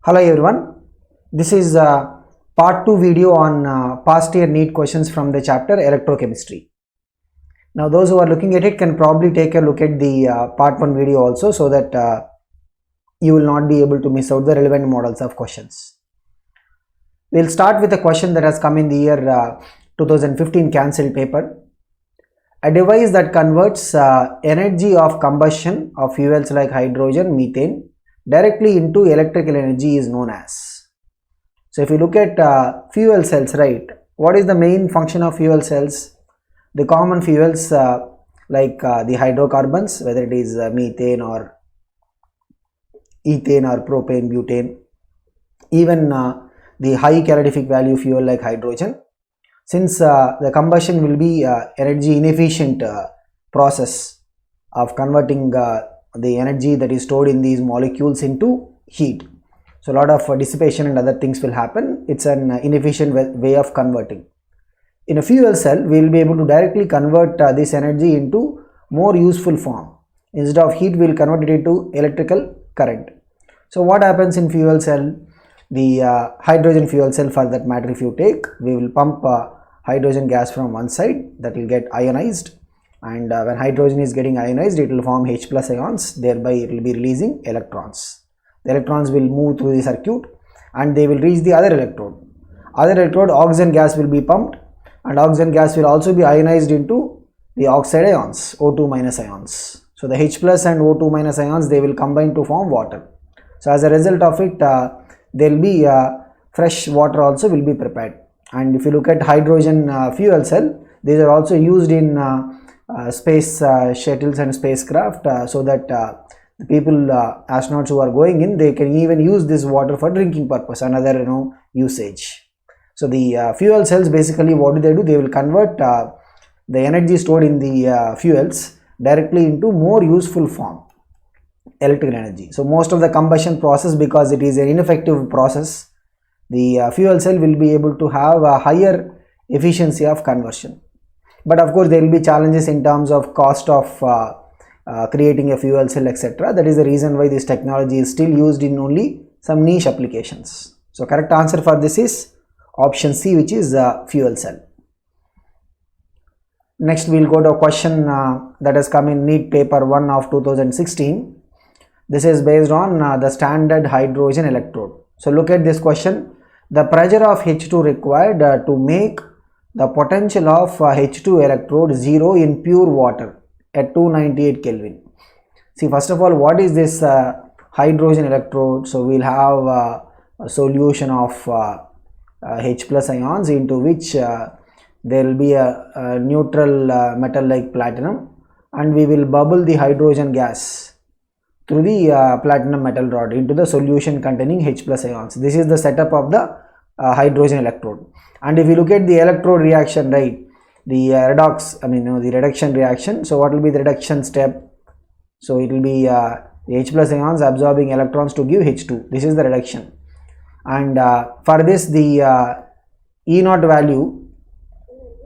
Hello everyone, this is part 2 video on past year NEET questions from the chapter electrochemistry. Now those who are looking at it can probably take a look at the part 1 video also, so that you will not be able to miss out the relevant models of questions. We will start with a question that has come in the year 2015 cancelled paper. A device that converts energy of combustion of fuels like hydrogen, methane directly into electrical energy is known as. So if you look at fuel cells, right, what is the main function of fuel cells? The common fuels like the hydrocarbons, whether it is methane or ethane or propane, butane, even the high calorific value fuel like hydrogen. Since the combustion will be energy inefficient process of converting the energy that is stored in these molecules into heat. So a lot of dissipation and other things will happen. It's an inefficient way of converting. In a fuel cell, we will be able to directly convert this energy into more useful form. Instead of heat, we will convert it into electrical current. So what happens in fuel cell? The hydrogen fuel cell, for that matter, if you take, we will pump hydrogen gas from one side, that will get ionized, and when hydrogen is getting ionized, it will form H plus ions, thereby it will be releasing electrons. The electrons will move through the circuit and they will reach the other electrode. Other electrode, oxygen gas will be pumped, and oxygen gas will also be ionized into the oxide ions, O2 minus ions. So the H plus and O2 minus ions, they will combine to form water. So as a result of it, there will be fresh water also will be prepared. And if you look at hydrogen fuel cell, these are also used in space shuttles and spacecraft, so that the people, astronauts who are going in, they can even use this water for drinking purpose, another usage. So the fuel cells, basically what do? They will convert the energy stored in the fuels directly into more useful form, electrical energy. So most of the combustion process, because it is an ineffective process, the fuel cell will be able to have a higher efficiency of conversion. But of course there will be challenges in terms of cost of creating a fuel cell, etc. That is the reason why this technology is still used in only some niche applications. So correct answer for this is option C, which is fuel cell. Next we will go to a question that has come in NEET paper 1 of 2016. This is based on the standard hydrogen electrode. So look at this question. The pressure of H2 required to make the potential of H2 electrode 0 in pure water at 298 Kelvin. See, first of all, what is this hydrogen electrode? So we'll have a solution of H plus ions, into which there will be a neutral metal like platinum, and we will bubble the hydrogen gas through the platinum metal rod into the solution containing H plus ions. This is the setup of the hydrogen electrode. And if you look at the electrode reaction, right, the the reduction reaction. So what will be the reduction step? So it will be the H plus ions absorbing electrons to give H2. This is the reduction. And for this, the E naught value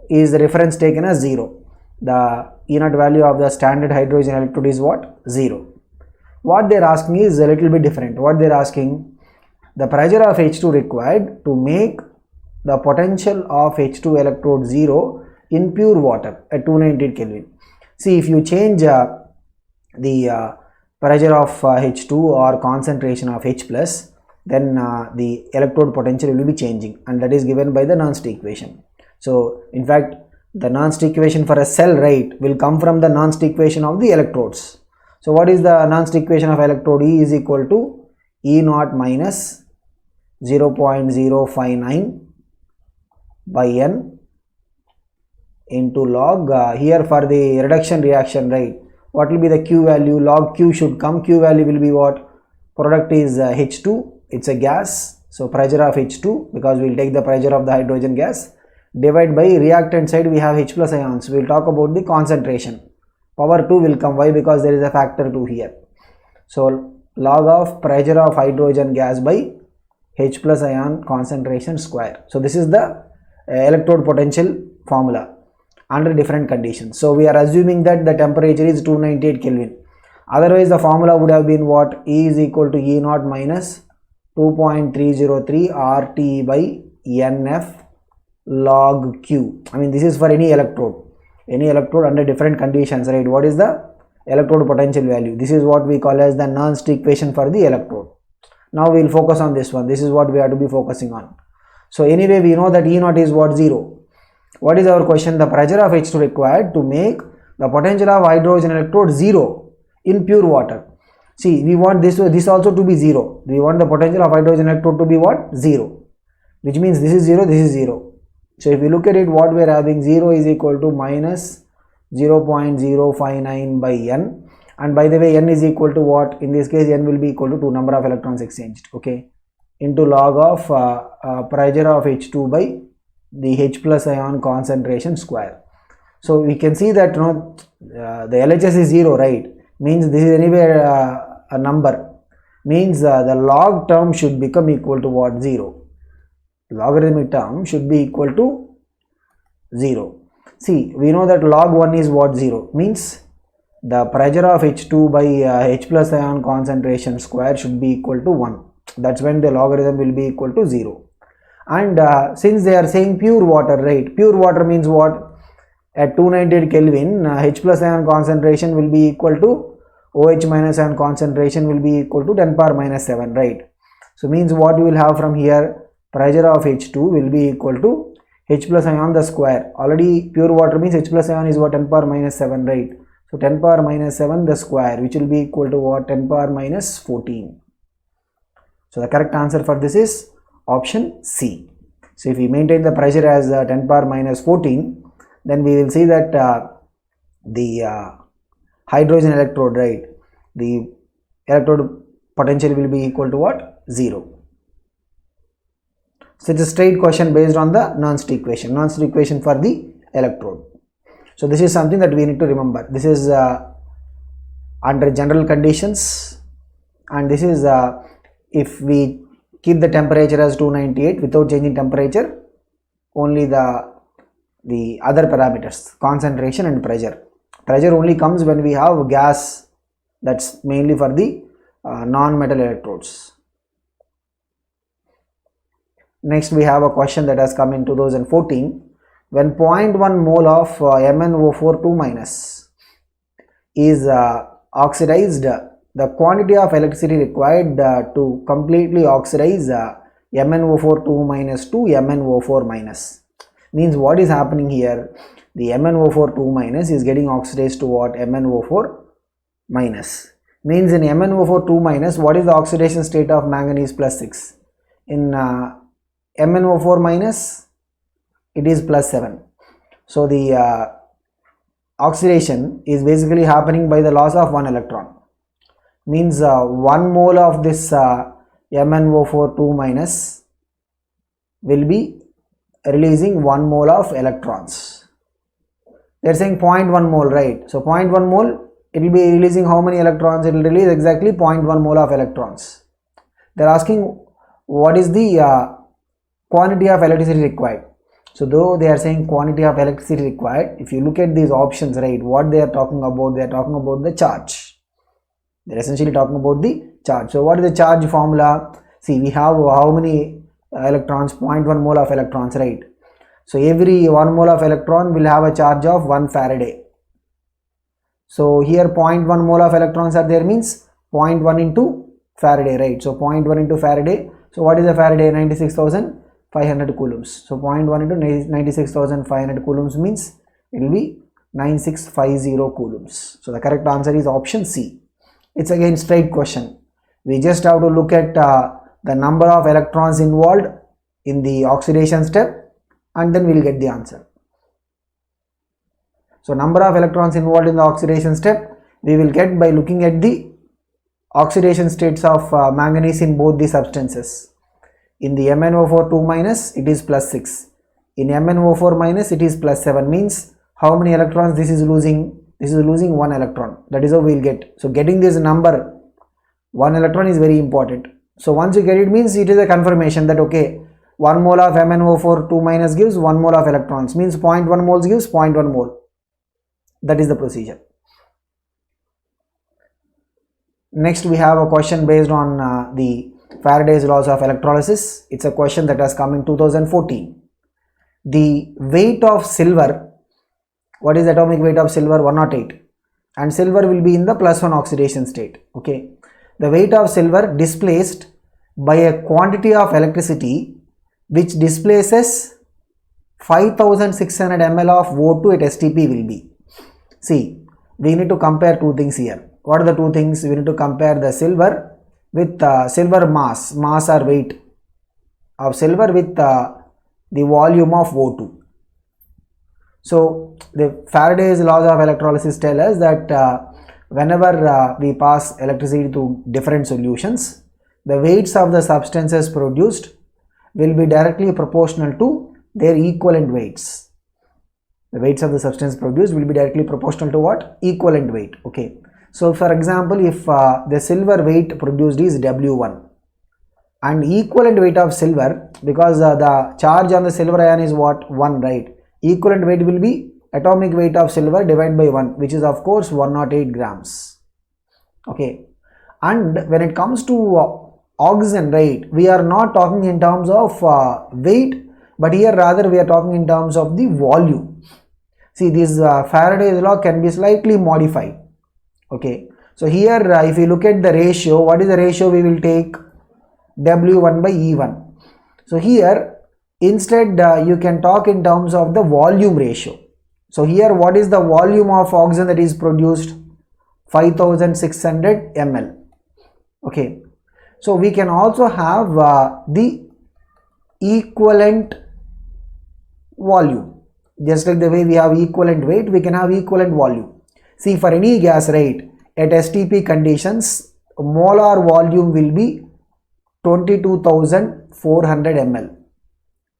is the reference taken as 0. The E naught value of the standard hydrogen electrode is what? 0. What they are asking is a little bit different. What they are asking, the pressure of H2 required to make the potential of H2 electrode 0 in pure water at 298 Kelvin. See, if you change the pressure of H2 or concentration of H plus, then the electrode potential will be changing, and that is given by the Nernst equation. So in fact, the Nernst equation for a cell, right, will come from the Nernst equation of the electrodes. So what is the Nernst equation of electrode? E is equal to E naught minus 0.059 by N into log, here for the reduction reaction, right, what will be the Q value? Log Q should come. Q value will be what? Product is H2, it's a gas, so pressure of H2, because we will take the pressure of the hydrogen gas, divide by reactant side we have H plus ions. We will talk about the concentration. Power 2 will come. Why? Because there is a factor 2 here. So log of pressure of hydrogen gas by H plus ion concentration square. So this is the electrode potential formula under different conditions. So we are assuming that the temperature is 298 Kelvin. Otherwise the formula would have been what? E is equal to E naught minus 2.303 RT by NF log Q. I mean, this is for any electrode under different conditions, right? What is the electrode potential value? This is what we call as the Nernst equation for the electrode. Now we will focus on this one. This is what we have to be focusing on. So anyway, we know that E naught is what? 0. What is our question? The pressure of H2 required to make the potential of hydrogen electrode 0 in pure water. See, we want this also to be 0. We want the potential of hydrogen electrode to be what? 0. Which means this is 0, this is 0. So if you look at it, what we are having, 0 is equal to minus 0.059 by N. And by the way, N is equal to what? In this case, N will be equal to 2 number of electrons exchanged, okay, into log of pressure of H2 by the H plus ion concentration square. So we can see that the LHS is 0, right? Means this is anyway a number. Means the log term should become equal to what? 0. Logarithmic term should be equal to 0. See, we know that log 1 is what? 0. Means the pressure of H2 by H plus ion concentration square should be equal to 1. That's when the logarithm will be equal to 0. And since they are saying pure water, right? Pure water means what? At 298 Kelvin, H plus ion concentration will be equal to OH minus ion concentration will be equal to 10 power minus 7, right? So means what you will have from here, pressure of H2 will be equal to H plus ion the square. Already pure water means H plus ion is what? 10 power minus 7, right? So 10 power minus 7 the square, which will be equal to what? 10 power minus 14. So the correct answer for this is option C. So if we maintain the pressure as 10 power minus 14, then we will see that the hydrogen electrode, right, the electrode potential will be equal to what? 0. So it's a straight question based on the Nernst equation for the electrode. So this is something that we need to remember. This is under general conditions, and this is if we keep the temperature as 298 without changing temperature, only the other parameters, concentration and pressure. Pressure only comes when we have gas, that's mainly for the non-metal electrodes. Next we have a question that has come in 2014. When 0.1 mole of MnO4 2- is oxidized, the quantity of electricity required to completely oxidize MnO4 2- to MnO4-. Means what is happening here? The MnO4 2- is getting oxidized to what? MnO4-. Means in MnO4 2-, what is the oxidation state of manganese plus 6? In MnO4-, it is plus 7. So the oxidation is basically happening by the loss of 1 electron. Means 1 mole of this MnO4 2- will be releasing 1 mole of electrons. They are saying 0.1 mole, right? So 0.1 mole, it will be releasing how many electrons? It will release exactly 0.1 mole of electrons. They are asking what is the quantity of electricity required. So though they are saying quantity of electricity required, if you look at these options, right, what they are talking about? They are talking about the charge. They are essentially talking about the charge. So what is the charge formula? See, we have how many electrons? 0.1 mole of electrons, right? So every 1 mole of electron will have a charge of 1 Faraday. So here 0.1 mole of electrons are there, means 0.1 into Faraday, right? So 0.1 into Faraday. So what is the Faraday? 96,500 coulombs. So 0.1 into 96,500 coulombs means it will be 9650 coulombs. So the correct answer is option C. It's again straight question. We just have to look at the number of electrons involved in the oxidation step, and then we'll get the answer. So number of electrons involved in the oxidation step we will get by looking at the oxidation states of manganese in both the substances. In the MnO4 2- it is plus 6. In MnO4- it is plus 7. Means how many electrons this is losing? This is losing 1 electron. That is how we will get. So getting this number 1 electron is very important. So once you get it, means it is a confirmation that okay, 1 mole of MnO4 2- gives 1 mole of electrons, means 0.1 moles gives 0.1 mole. That is the procedure. Next we have a question based on the Faraday's laws of electrolysis. It's a question that has come in 2014. The weight of silver, what is the atomic weight of silver? 108, and silver will be in the +1 oxidation state. Okay, the weight of silver displaced by a quantity of electricity which displaces 5600 ml of O2 at STP will be. See, we need to compare two things here. What are the two things? We need to compare the silver with silver mass or weight of silver with the volume of O2. So the Faraday's laws of electrolysis tell us that whenever we pass electricity to different solutions, the weights of the substances produced will be directly proportional to their equivalent weights. The weights of the substance produced will be directly proportional to what? Equivalent weight. Okay. So for example, if the silver weight produced is W1 and equivalent weight of silver, because the charge on the silver ion is what? 1, right? Equivalent weight will be atomic weight of silver divided by 1, which is of course 108 grams. Okay. And when it comes to oxygen, right, we are not talking in terms of weight, but here rather we are talking in terms of the volume. See, this Faraday's law can be slightly modified. Okay, so here if you look at the ratio, what is the ratio we will take? W1 by E1. So here instead you can talk in terms of the volume ratio. So here what is the volume of oxygen that is produced? 5600 ml. Okay, so we can also have the equivalent volume. Just like the way we have equivalent weight, we can have equivalent volume. See, for any gas, right, at STP conditions, molar volume will be 22,400 ml.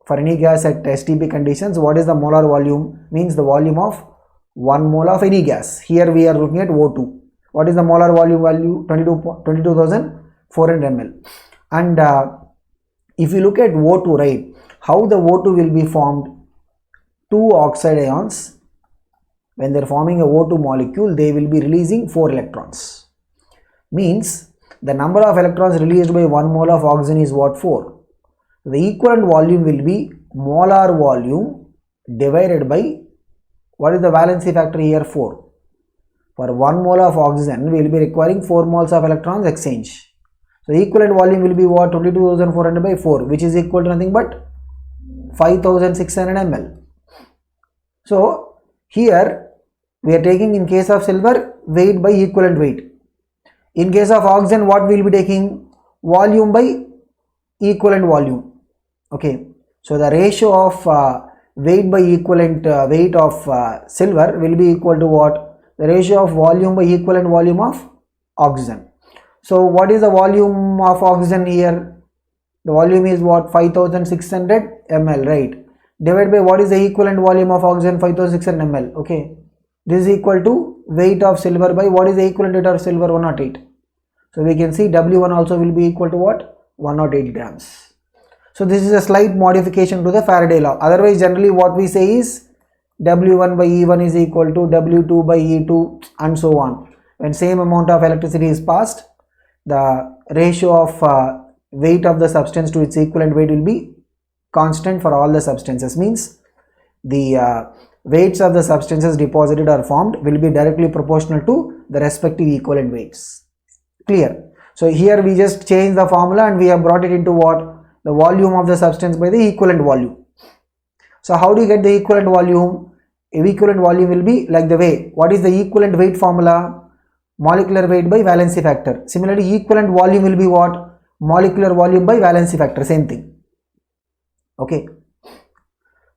For any gas at STP conditions, what is the molar volume? Means the volume of 1 mole of any gas. Here we are looking at O2. What is the molar volume value? 22,400 ml. And if you look at O2, right, how the O2 will be formed? Two oxide ions, when they are forming a O2 molecule, they will be releasing 4 electrons. Means the number of electrons released by 1 mole of oxygen is what? 4. The equivalent volume will be molar volume divided by, what is the valency factor here? 4. For 1 mole of oxygen, we will be requiring 4 moles of electrons exchange. So equivalent volume will be what? 22,400 by 4, which is equal to nothing but 5600 ml. So here we are taking, in case of silver, weight by equivalent weight. In case of oxygen, what we will be taking? Volume by equivalent volume. Okay, so the ratio of weight by equivalent weight of silver will be equal to what? The ratio of volume by equivalent volume of oxygen. So what is the volume of oxygen here? The volume is what? 5600 ml, right? Divided by what is the equivalent volume of oxygen? 5600 ml. Okay, this is equal to weight of silver by what is the equivalent weight of silver? 108. So we can see W1 also will be equal to what? 108 grams. So this is a slight modification to the Faraday law. Otherwise generally what we say is W1 by E1 is equal to W2 by E2 and so on. When same amount of electricity is passed, the ratio of weight of the substance to its equivalent weight will be constant for all the substances. Means the weights of the substances deposited or formed will be directly proportional to the respective equivalent weights. Clear? So here we just change the formula and we have brought it into what? The volume of the substance by the equivalent volume. So how do you get the equivalent volume? Equivalent volume will be like the way. What is the equivalent weight formula? Molecular weight by valency factor. Similarly, equivalent volume will be what? Molecular volume by valency factor. Same thing. Okay,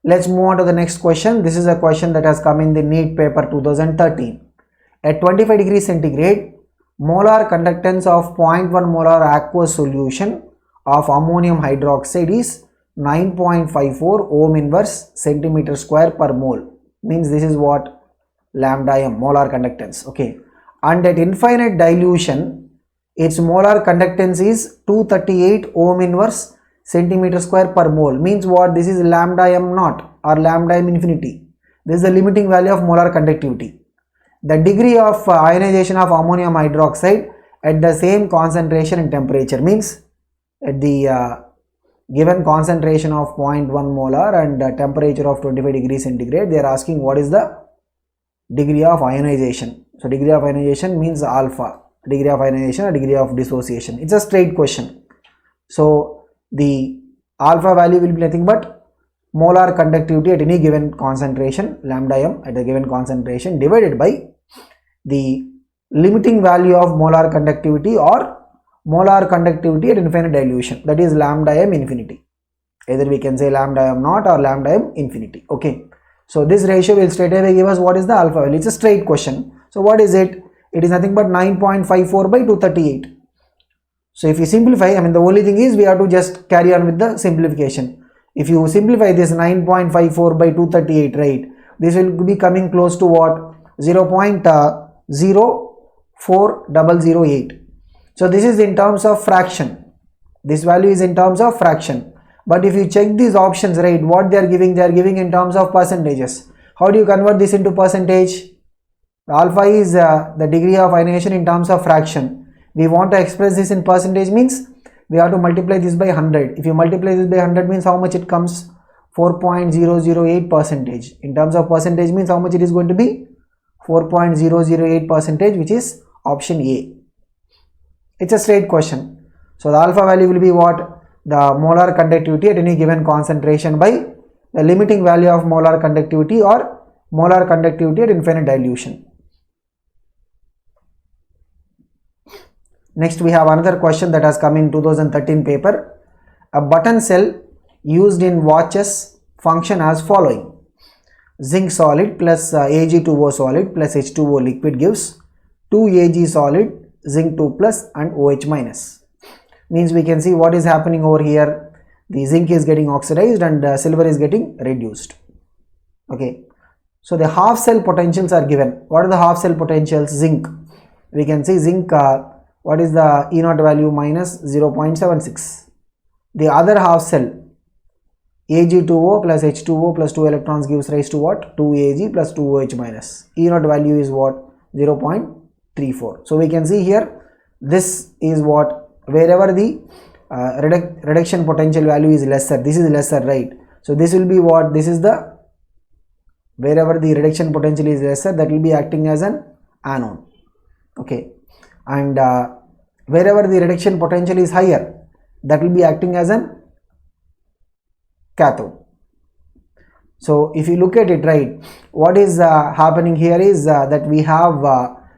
let's move on to the next question. This is a question that has come in the NEET paper 2013. At 25 degrees centigrade, molar conductance of 0.1 molar aqueous solution of ammonium hydroxide is 9.54 ohm inverse centimeter square per mole. Means this is what? Lambda m, molar conductance. Okay, and at infinite dilution, its molar conductance is 238 ohm inverse centimeter square per mole. Means what? This is lambda m naught or lambda m infinity. This is the limiting value of molar conductivity. The degree of ionization of ammonium hydroxide at the same concentration and temperature. Means at the given concentration of 0.1 molar and temperature of 25 degrees centigrade, they are asking what is the degree of ionization. So degree of ionization means alpha, degree of ionization or degree of dissociation. It's a straight question. So the alpha value will be nothing but molar conductivity at any given concentration, lambda m at a given concentration, divided by the limiting value of molar conductivity or molar conductivity at infinite dilution, that is lambda m infinity. Either we can say lambda m naught or lambda m infinity. Okay, so this ratio will straight away give us what is the alpha value. It's a straight question. So what is it? It is nothing but 9.54 by 238. So if you simplify, I mean, the only thing is we have to just carry on with the simplification. If you simplify this 9.54 by 238, right, this will be coming close to what? 0.04008. So this is in terms of fraction. This value is in terms of fraction. But if you check these options, right, what they are giving in terms of percentages. How do you convert this into percentage? Alpha is the degree of ionization in terms of fraction. We want to express this in percentage, means we have to multiply this by 100. If you multiply this by 100 means how much it comes? 4.008 percentage. In terms of percentage means how much it is going to be? 4.008 percentage, which is option A. It's a straight question. So the alpha value will be what? The molar conductivity at any given concentration by the limiting value of molar conductivity or molar conductivity at infinite dilution. Next we have another question that has come in 2013 paper. A button cell used in watches function as following. Zinc solid plus Ag2O solid plus H2O liquid gives 2 Ag solid, zinc 2 plus and OH minus. Means we can see what is happening over here. The zinc is getting oxidized and silver is getting reduced. Okay. So the half cell potentials are given. What are the half cell potentials? Zinc. We can see zinc, what is the E naught value? Minus 0.76. The other half cell, Ag2O plus H2O plus 2 electrons gives rise to what? 2 Ag plus 2 OH minus. E naught value is what? 0.34. So we can see here, this is what, wherever the reduction potential value is lesser, this is lesser, right? So this will be what? This is the, wherever the reduction potential is lesser, that will be acting as an anode. Okay. And wherever the reduction potential is higher, that will be acting as an cathode. So if you look at it, right, what is happening here is that we have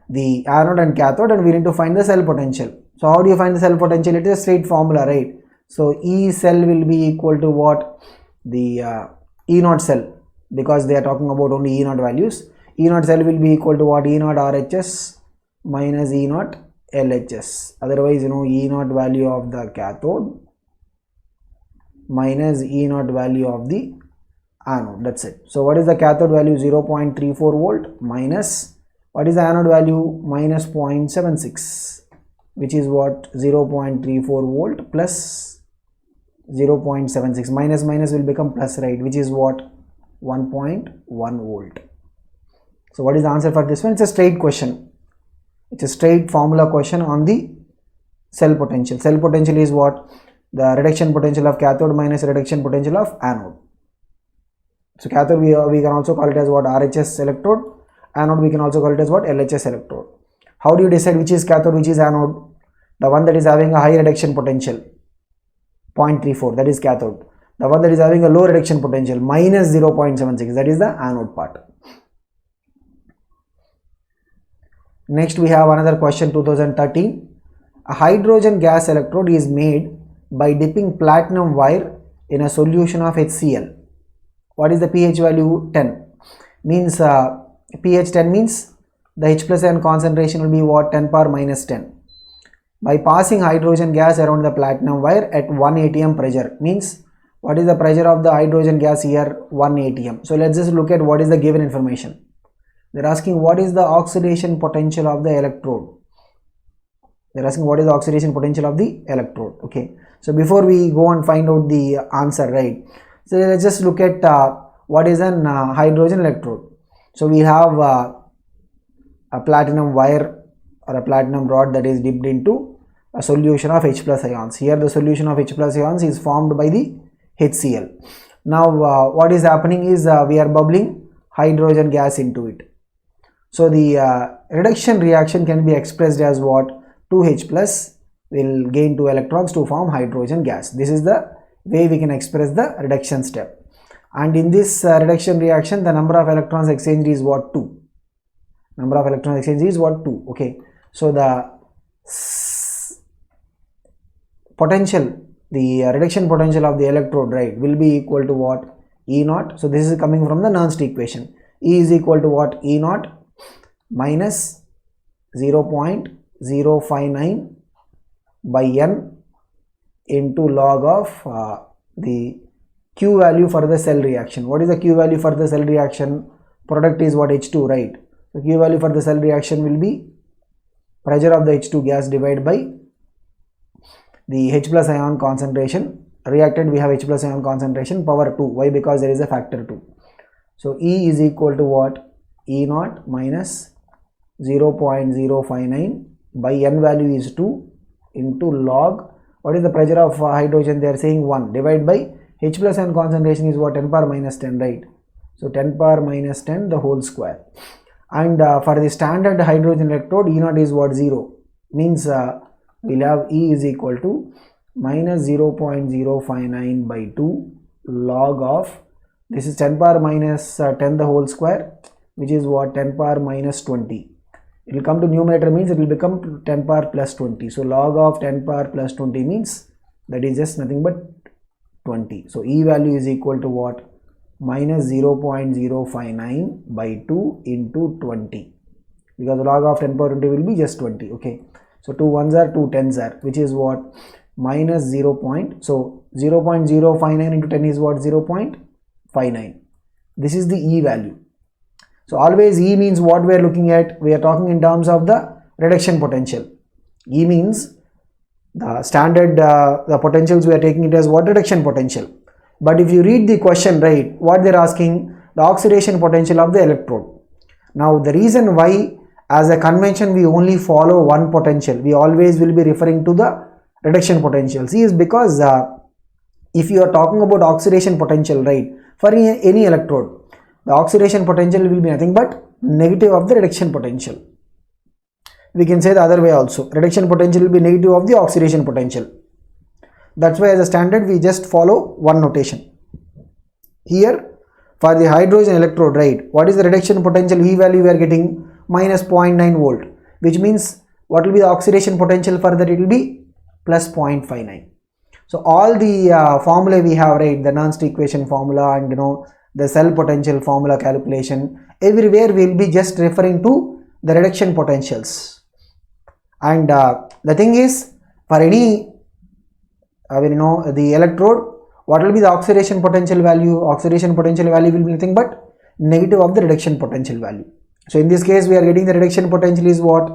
the anode and cathode and we need to find the cell potential. So how do you find the cell potential? It is a straight formula, right? So E cell will be equal to what? The E naught cell, because they are talking about only E naught values. E naught cell will be equal to what? E naught RHS minus E naught LHS. Otherwise, you know, E naught value of the cathode minus E naught value of the anode. That's it. So what is the cathode value? 0.34 volt minus, what is the anode value? Minus 0.76, which is what? 0.34 volt plus 0.76. Minus minus will become plus, right, which is what? 1.1 volt. So what is the answer for this one? It's a straight question. It's a straight formula question on the cell potential. Cell potential is what? The reduction potential of cathode minus reduction potential of anode. So cathode we can also call it as what? RHS electrode. Anode we can also call it as what? LHS electrode. How do you decide which is cathode, which is anode? The one that is having a high reduction potential, 0.34, that is cathode. The one that is having a low reduction potential, minus 0.76, that is the anode part. Next we have another question, 2013. A hydrogen gas electrode is made by dipping platinum wire in a solution of HCl. What is the pH value? 10. Means pH 10 means the H plus ion concentration will be what? 10 power minus 10. By passing hydrogen gas around the platinum wire at 1 atm pressure. Means what is the pressure of the hydrogen gas here? 1 atm. So let's just look at what is the given information. They're asking what is the oxidation potential of the electrode. They're asking what is the oxidation potential of the electrode. Okay. So before we go and find out the answer, right. So let's just look at what is an hydrogen electrode. So we have a platinum wire or a platinum rod that is dipped into a solution of H plus ions. Here the solution of H plus ions is formed by the HCl. Now what is happening is we are bubbling hydrogen gas into it. So the reduction reaction can be expressed as what? 2H plus will gain 2 electrons to form hydrogen gas. This is the way we can express the reduction step. And in this reduction reaction, the number of electrons exchanged is what? 2. Number of electrons exchanged is what? 2. Okay. So the potential, the reduction potential of the electrode, right, will be equal to what? E naught. So this is coming from the Nernst equation. E is equal to what? E naught minus 0.059 by n into log of the Q value for the cell reaction. What is the Q value for the cell reaction? Product is what? H2, right? So Q value for the cell reaction will be pressure of the H2 gas divided by the H plus ion concentration. Reactant we have H plus ion concentration power 2. Why? Because there is a factor 2. So E is equal to what? E naught minus 0.059 by n value is 2 into log, what is the pressure of hydrogen? They are saying 1 divided by H plus ion concentration is what? 10 power minus 10, right? So 10 power minus 10 the whole square. And for the standard hydrogen electrode, E naught is what? 0. Means we'll have E is equal to minus 0.059 by 2 log of, this is 10 power minus 10 the whole square, which is what? 10 power minus 20. It will come to numerator, means it will become 10 power plus 20. So log of 10 power plus 20 means that is just nothing but 20. So E value is equal to what? Minus 0.059 by 2 into 20, because log of 10 power 20 will be just 20. Okay, so 2 ones are 2 tens are, which is what? Minus 0. So 0.059 into 10 is what? 0.59. This is the E value. So always E means what we are looking at? We are talking in terms of the reduction potential. E means the standard, the potentials we are taking it as what? Reduction potential. But if you read the question, right, what they are asking? The oxidation potential of the electrode. Now the reason why as a convention we only follow one potential, we always will be referring to the reduction potential. See, is because if you are talking about oxidation potential, right, for any electrode, the oxidation potential will be nothing but negative of the reduction potential. We can say the other way also. Reduction potential will be negative of the oxidation potential. That's why as a standard we just follow one notation. Here for the hydrogen electrode, right, what is the reduction potential? E value we are getting minus 0.9 volt, which means what will be the oxidation potential for that? It will be plus 0.59. So all the formula we have, right, the Nernst equation formula and the cell potential formula calculation, everywhere we will be just referring to the reduction potentials. And the thing is, for any the electrode, what will be the oxidation potential value? Oxidation potential value will be nothing but negative of the reduction potential value. So in this case we are getting the reduction potential is what?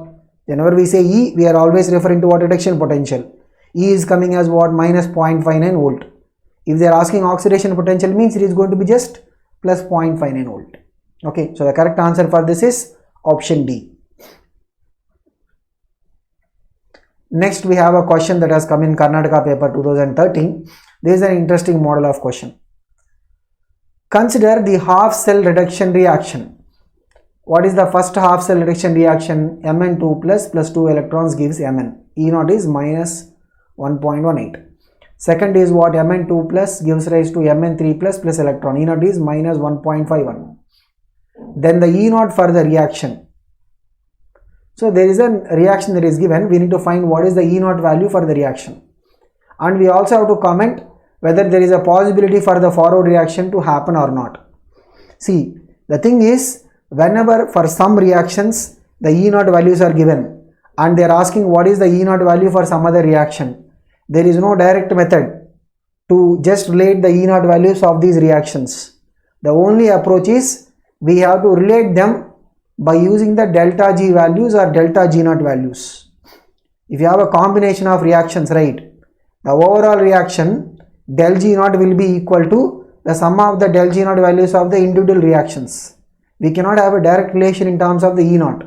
Whenever we say E, we are always referring to what? Reduction potential. E is coming as what? Minus 0.59 volt. If they are asking oxidation potential, means it is going to be just plus 0.59 volt. Okay, so the correct answer for this is option D. Next we have a question that has come in Karnataka paper 2013. This is an interesting model of question. Consider the half cell reduction reaction. What is the first half cell reduction reaction? Mn2 plus 2 electrons gives Mn. E naught is minus 1.18. Second is what? Mn2 plus gives rise to Mn3 plus electron. E naught is minus 1.51. Then the E naught for the reaction. So there is a reaction that is given. We need to find what is the E naught value for the reaction. And we also have to comment whether there is a possibility for the forward reaction to happen or not. See, the thing is, whenever for some reactions the E naught values are given and they are asking what is the E naught value for some other reaction, there is no direct method to just relate the E naught values of these reactions. The only approach is we have to relate them by using the delta G values or delta G naught values. If you have a combination of reactions, right, the overall reaction del G naught will be equal to the sum of the del G naught values of the individual reactions. We cannot have a direct relation in terms of the E naught.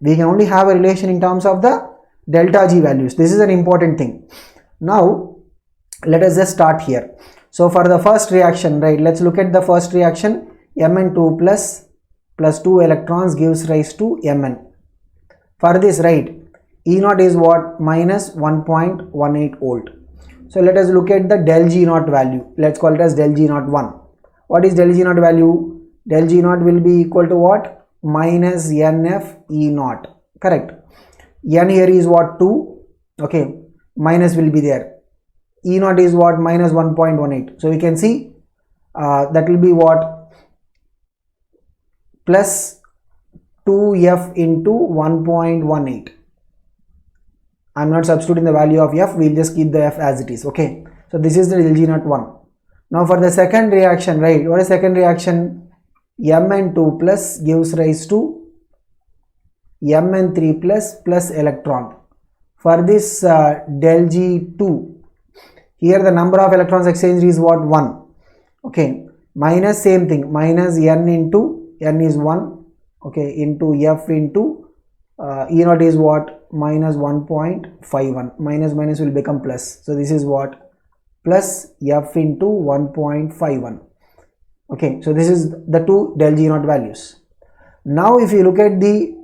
We can only have a relation in terms of the delta G values. This is an important thing. Now let us just start here. So for the first reaction, right, let's look at the first reaction. Mn2 plus 2 electrons gives rise to Mn. For this, right, E0 is what? Minus 1.18 volt. So let us look at the del G0 value. Let's call it as del G0 1. What is del G0 value? Del G0 will be equal to what? Minus NF E0. Correct. N here is what? 2. Okay. Minus will be there. E0 is what? Minus 1.18. So we can see that will be what? Plus 2F into 1.18. I'm not substituting the value of F. We'll just keep the F as it is. Okay. So this is the del G0 1. Now for the second reaction, right? What is second reaction? Mn2 plus gives rise to Mn3 plus electron. For this del G2, here the number of electrons exchanged is what? 1. Okay. Minus same thing. Minus N into N is 1. Okay. Into F into E0 is what? Minus 1.51. Minus will become plus. So this is what? Plus F into 1.51. Okay, so this is the two del G0 values. Now if you look at the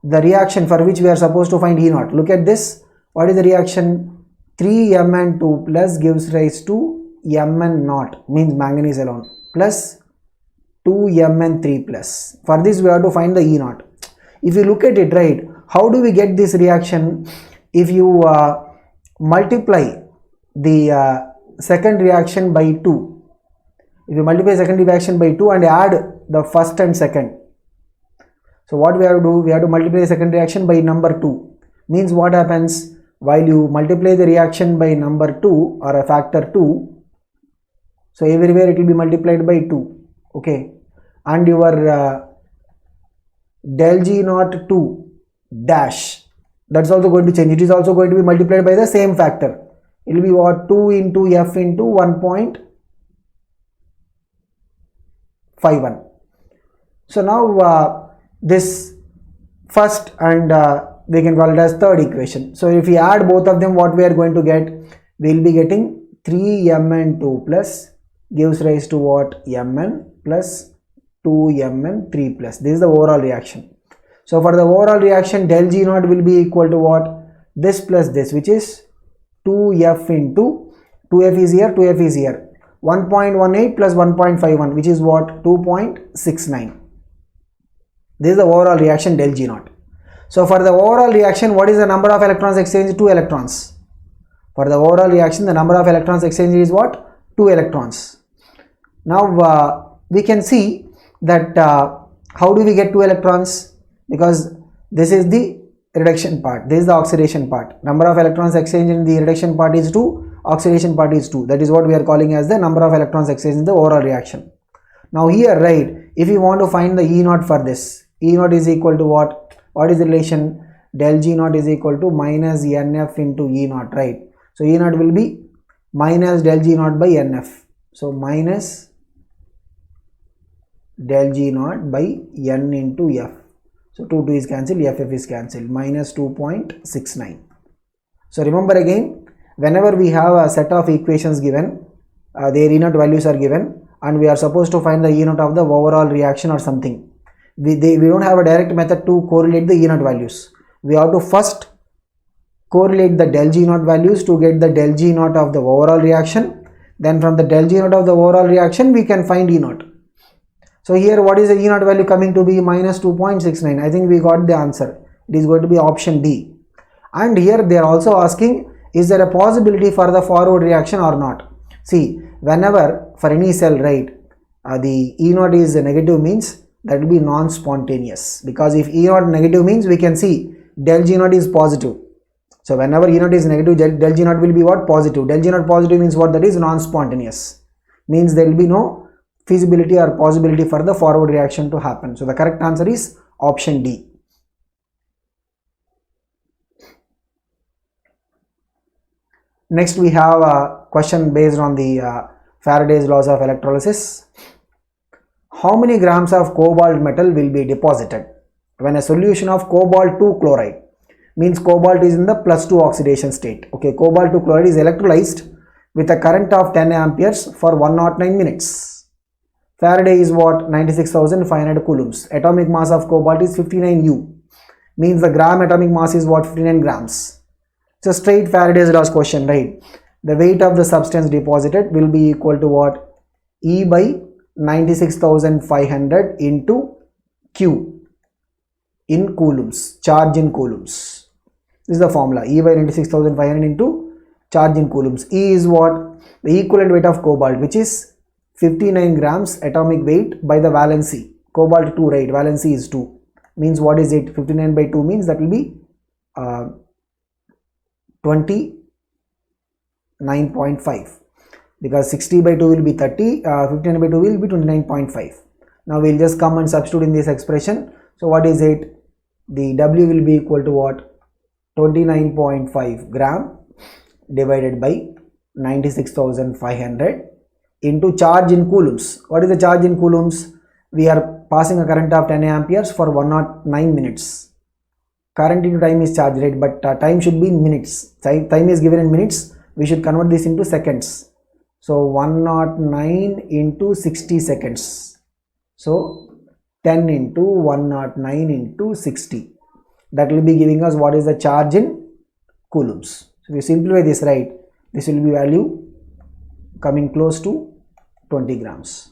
reaction for which we are supposed to find E0, look at this. What is the reaction? 3Mn2 plus gives rise to Mn0, means manganese alone, plus 2Mn3 plus. For this we have to find the E0. If you look at it, right, how do we get this reaction? If you multiply the second reaction by 2, if you multiply second reaction by 2 and add the first and second, so what we have to do? We have to multiply the second reaction by number 2. Means what happens? While you multiply the reaction by number 2 or a factor 2, so everywhere it will be multiplied by 2. Okay. And your del G0 2 dash, that's also going to change. It is also going to be multiplied by the same factor. It will be what? 2 into F into 1.51. So now this first and we can call it as third equation. So if we add both of them, what we are going to get? We will be getting 3Mn2 plus gives rise to what? Mn plus 2Mn3 plus. This is the overall reaction. So for the overall reaction, del G0 will be equal to what? This plus this, which is 2F into 2F is here, 2F is here. 1.18 plus 1.51, which is what? 2.69. This is the overall reaction del G0. So for the overall reaction, what is the number of electrons exchanged? 2 electrons. For the overall reaction, the number of electrons exchanged is what? 2 electrons. Now we can see that how do we get 2 electrons? Because this is the reduction part, this is the oxidation part. Number of electrons exchanged in the reduction part is 2, oxidation part is 2. That is what we are calling as the number of electrons exchanged in the overall reaction. Now here, right, if you want to find the E0 for this, E0 is equal to what? What is the relation? Del G0 is equal to minus NF into E0, right? So E0 will be minus del G0 by NF. So minus del G0 by N into F. So 2 is cancelled, FF is cancelled, minus 2.69. So remember again, whenever we have a set of equations given, their E0 values are given and we are supposed to find the E0 of the overall reaction or something. We don't have a direct method to correlate the E0 values. We have to first correlate the del G0 values to get the del G0 of the overall reaction. Then from the del G0 of the overall reaction, we can find E0. So here what is the E0 value coming to be? Minus 2.69. I think we got the answer. It is going to be option D. And here they are also asking, is there a possibility for the forward reaction or not? See, whenever for any cell, right, the E0 is negative means that will be non-spontaneous. Because if E0 negative means we can see del G0 is positive. So whenever E0 is negative, del G0 will be what? Positive. Del G0 positive means what? That is non-spontaneous. Means there will be no feasibility or possibility for the forward reaction to happen. So the correct answer is option D. Next we have a question based on the Faraday's laws of electrolysis. How many grams of cobalt metal will be deposited when a solution of cobalt 2 chloride means cobalt is in the +2 oxidation state. Okay, cobalt to chloride is electrolyzed with a current of 10 amperes for 109 minutes. Faraday is what? 96,500 coulombs. Atomic mass of cobalt is 59 U. Means the gram atomic mass is what? 59 grams. It's a straight Faraday's law question, right? The weight of the substance deposited will be equal to what? E by 96,500 into Q in coulombs, charge in coulombs. This is the formula, E by 96,500 into charge in coulombs. E is what? The equivalent weight of cobalt, which is 59 grams atomic weight by the valency. Cobalt 2, right? Valency is 2. Means what is it? 59 by 2 means that will be 29.5. Because 60 by 2 will be 30, 59 by 2 will be 29.5. Now we'll just come and substitute in this expression. So what is it? The W will be equal to what? 29.5 gram divided by 96,500 into charge in coulombs. What is the charge in coulombs? We are passing a current of 10 amperes for 109 minutes. Current into time is charge rate, but time should be in minutes. Time is given in minutes. We should convert this into seconds. So 109 into 60 seconds. So 10 into 109 into 60. That will be giving us what is the charge in coulombs. So if you simplify this, right, this will be value coming close to 20 grams.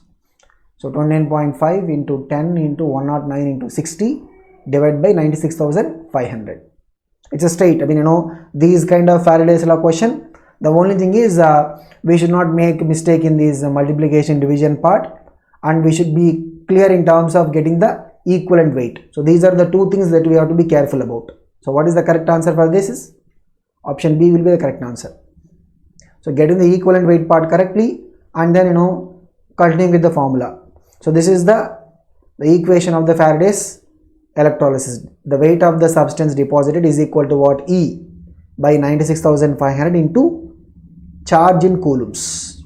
So 29.5 into 10 into 109 into 60 divided by 96,500. It's a straight. I mean, you know, these kind of Faraday's law question. The only thing is we should not make a mistake in this multiplication division part, and we should be clear in terms of getting the equivalent weight. So these are the two things that we have to be careful about. So what is the correct answer for this? Is option B will be the correct answer. So getting the equivalent weight part correctly, and then, you know, continuing with the formula. So this is the equation of the Faraday's electrolysis. The weight of the substance deposited is equal to what? E by 96,500 into charge in coulombs.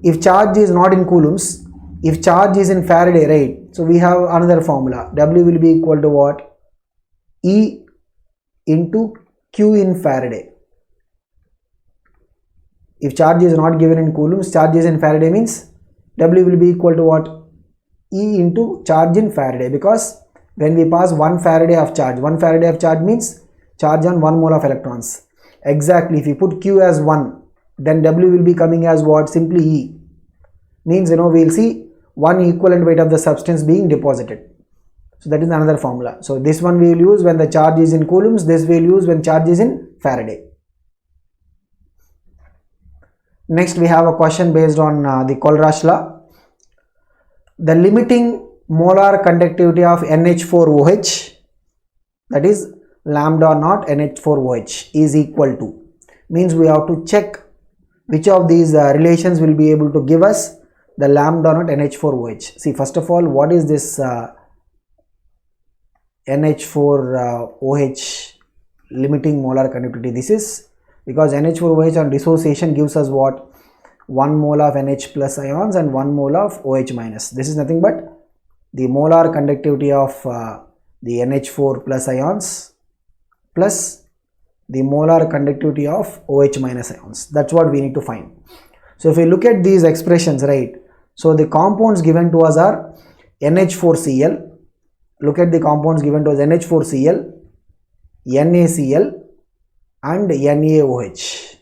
If charge is not in coulombs, if charge is in Faraday, right? So we have another formula. W will be equal to what? E into Q in Faraday. If charge is not given in coulombs, charge is in Faraday, means W will be equal to what? E into charge in Faraday, because when we pass 1 Faraday of charge, 1 Faraday of charge means charge on 1 mole of electrons. Exactly, if you put Q as 1, then W will be coming as what? Simply E. Means, you know, we will see one equivalent weight of the substance being deposited. So that is another formula. So this one we will use when the charge is in coulombs, this we will use when charge is in Faraday. Next we have a question based on the Kohlraasch law. The limiting molar conductivity of NH4OH, that is lambda naught NH4OH, is equal to, means we have to check which of these relations will be able to give us the lambda naught NH4OH. See, first of all, what is this NH4OH limiting molar conductivity? This is because NH4OH on dissociation gives us what? 1 mole of NH plus ions and 1 mole of OH minus. This is nothing but the molar conductivity of the NH4 plus ions plus the molar conductivity of OH minus ions. That's what we need to find. So if we look at these expressions, right, so the compounds given to us are NH4Cl. Look at the compounds given to us: NH4Cl, NaCl and NaOH.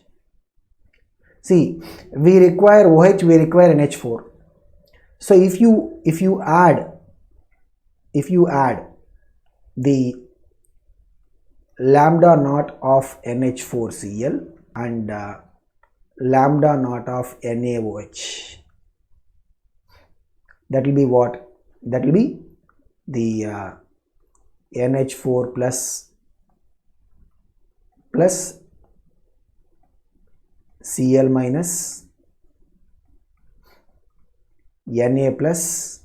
See, we require OH, we require NH4. So if you add the lambda naught of NH4Cl and lambda naught of NaOH, that will be what? That will be the NH4 plus Cl minus Na plus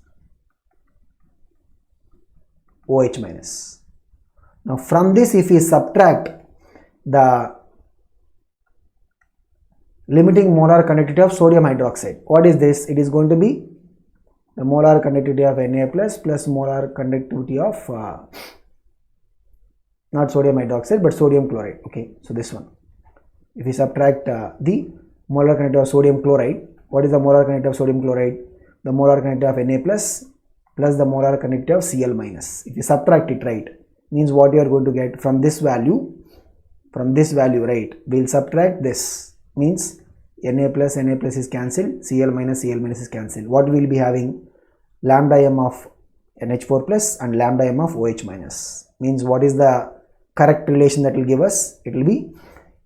OH minus. Now from this, if we subtract the limiting molar conductivity of sodium hydroxide, what is this? It is going to be the molar conductivity of Na plus molar conductivity of not sodium hydroxide but sodium chloride. Okay, so this one, if we subtract the molar conductivity of sodium chloride, what is the molar conductivity of sodium chloride? The molar conductivity of Na plus the molar conductivity of Cl minus. If you subtract it, right, means what you are going to get from this value, right, we'll subtract this, means Na plus is cancelled, Cl minus is cancelled. What we will be having? Lambda m of NH4 plus and lambda m of OH minus. Means what is the correct relation that will give us? It will be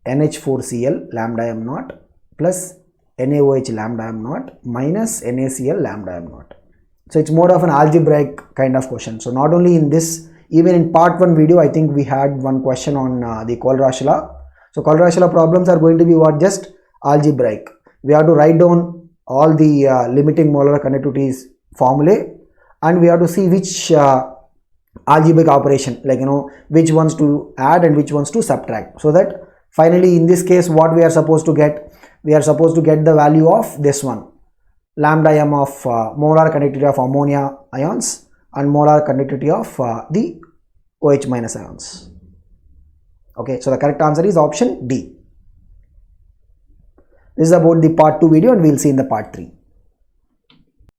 NH4Cl lambda m naught plus NaOH lambda m naught minus NaCl lambda m naught. So it's more of an algebraic kind of question. So not only in this, even in part 1 video, I think we had one question on the Kohlrausch law. So Kohlrausch law problems are going to be what? Just algebraic. We have to write down all the limiting molar conductivities formulae, and we have to see which algebraic operation, like which ones to add and which ones to subtract, so that finally in this case what we are supposed to get? We are supposed to get the value of this one, lambda m of molar conductivity of ammonia ions and molar conductivity of the OH minus ions. Okay, so the correct answer is option D. This is about the part 2 video, and we will see in the part 3.